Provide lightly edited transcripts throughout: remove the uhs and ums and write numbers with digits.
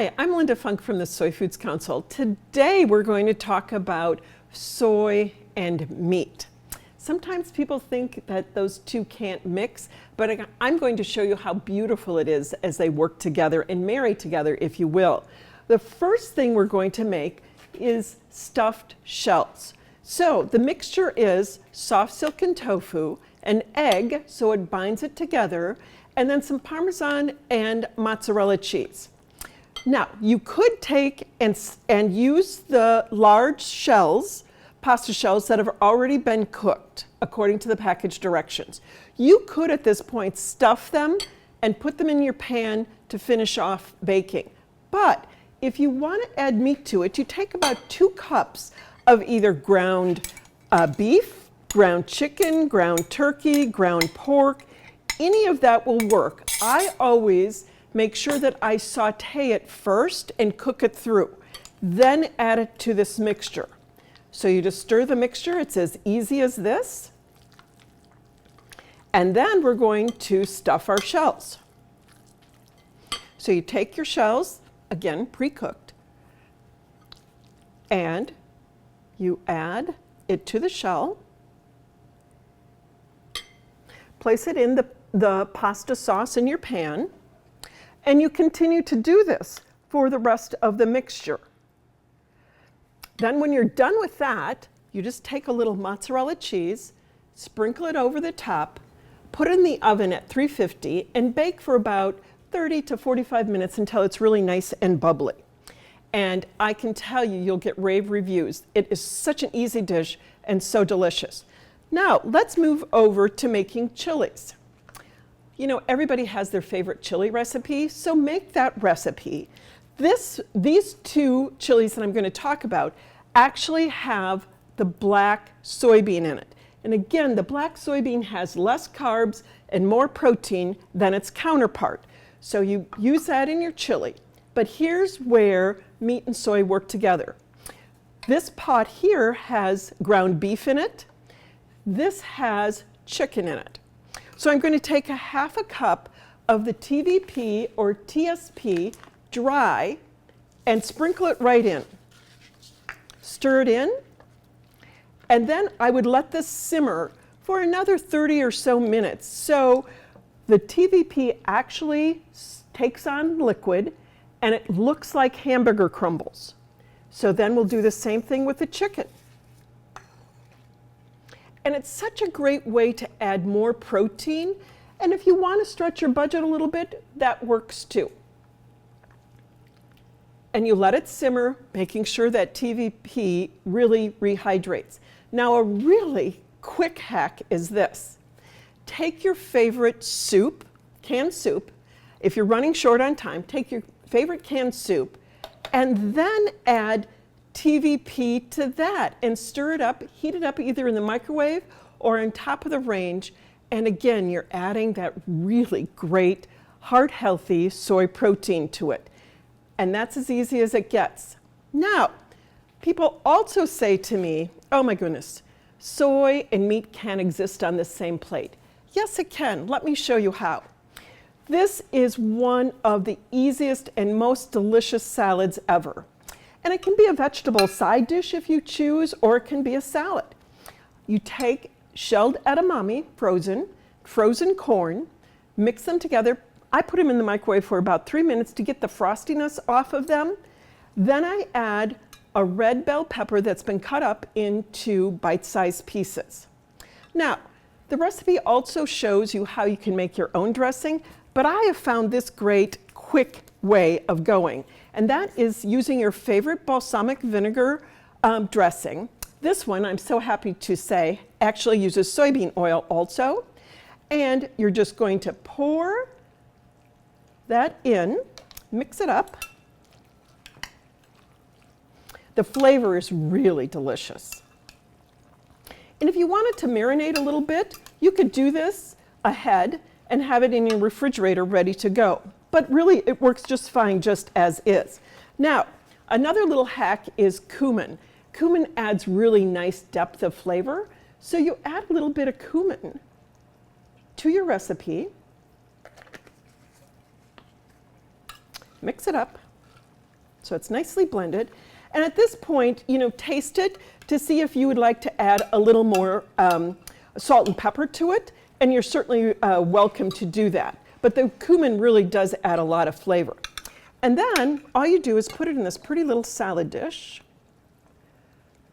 Hi, I'm Linda Funk from the Soy Foods Council. Today we're going to talk about soy and meat. Sometimes people think that those two can't mix, but I'm going to show you how beautiful it is as they work together and marry together, if you will. The first thing we're going to make is stuffed shells. So the mixture is soft silken tofu, an egg so it binds it together, and then some Parmesan and mozzarella cheese. Now, you could take and use the large shells, pasta shells that have already been cooked according to the package directions. You could at this point stuff them and put them in your pan to finish off baking. But if you want to add meat to it, you take about 2 cups of either ground beef, ground chicken, ground turkey, ground pork. Any of that will work. I always make sure that I saute it first and cook it through, then add it to this mixture. So you just stir the mixture. It's as easy as this. And then we're going to stuff our shells. So you take your shells, again, pre-cooked, and you add it to the shell. Place it in the pasta sauce in your pan. And you continue to do this for the rest of the mixture. Then when you're done with that, you just take a little mozzarella cheese, sprinkle it over the top, put it in the oven at 350, and bake for about 30 to 45 minutes until it's really nice and bubbly. And I can tell you, you'll get rave reviews. It is such an easy dish and so delicious. Now, let's move over to making chilies. You know, everybody has their favorite chili recipe, so make that recipe. These 2 chilies that I'm going to talk about actually have the black soybean in it. And again, the black soybean has less carbs and more protein than its counterpart. So you use that in your chili. But here's where meat and soy work together. This pot here has ground beef in it. This has chicken in it. So I'm going to take a half a cup of the TVP or TSP dry and sprinkle it right in. Stir it in, and then I would let this simmer for another 30 or so minutes. So the TVP actually takes on liquid and it looks like hamburger crumbles. So then we'll do the same thing with the chicken. And it's such a great way to add more protein. And if you want to stretch your budget a little bit, that works too. And you let it simmer, making sure that TVP really rehydrates. Now, a really quick hack is this. Take your favorite soup, canned soup. If you're running short on time, take your favorite canned soup and then add TVP to that and stir it up, heat it up either in the microwave or on top of the range. And again, you're adding that really great, heart-healthy soy protein to it. And that's as easy as it gets. Now, people also say to me, oh my goodness, soy and meat can't exist on the same plate. Yes, it can. Let me show you how. This is one of the easiest and most delicious salads ever. And it can be a vegetable side dish if you choose, or it can be a salad. You take shelled edamame, frozen corn, mix them together. I put them in the microwave for about 3 minutes to get the frostiness off of them. Then I add a red bell pepper that's been cut up into bite-sized pieces. Now, the recipe also shows you how you can make your own dressing, but I have found this great, quick way of going. And that is using your favorite balsamic vinegar dressing. This one, I'm so happy to say, actually uses soybean oil also. And you're just going to pour that in, mix it up. The flavor is really delicious. And if you wanted to marinate a little bit, you could do this ahead and have it in your refrigerator ready to go. But really, it works just fine just as is. Now, another little hack is cumin. Cumin adds really nice depth of flavor. So you add a little bit of cumin to your recipe. Mix it up. So it's nicely blended. And at this point, taste it to see if you would like to add a little more salt and pepper to it. And you're certainly welcome to do that. But the cumin really does add a lot of flavor. And then all you do is put it in this pretty little salad dish,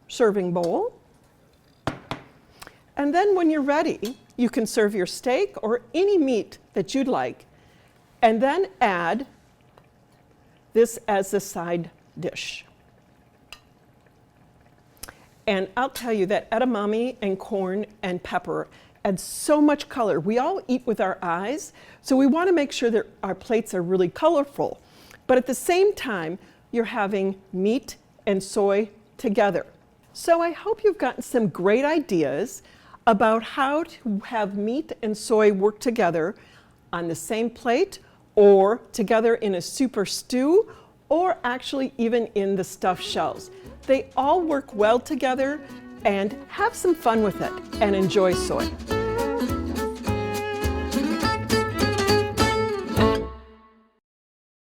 serving bowl. And then when you're ready, you can serve your steak or any meat that you'd like, and then add this as the side dish. And I'll tell you that edamame and corn and pepper add so much color. We all eat with our eyes, so we want to make sure that our plates are really colorful. But at the same time, you're having meat and soy together. So I hope you've gotten some great ideas about how to have meat and soy work together on the same plate, or together in a soup or stew, or actually even in the stuffed shells. They all work well together, and have some fun with it and enjoy soy.